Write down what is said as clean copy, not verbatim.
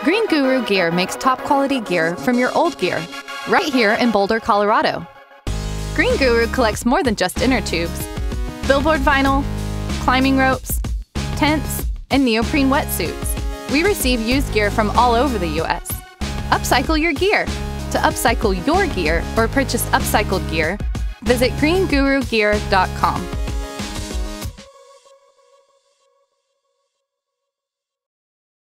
Green Guru Gear makes top-quality gear from your old gear, right here in Boulder, Colorado. Green Guru collects more than just inner tubes. Billboard vinyl, climbing ropes, tents, and neoprene wetsuits. We receive used gear from all over the U.S. Upcycle your gear. To upcycle your gear or purchase upcycled gear, visit greengurugear.com.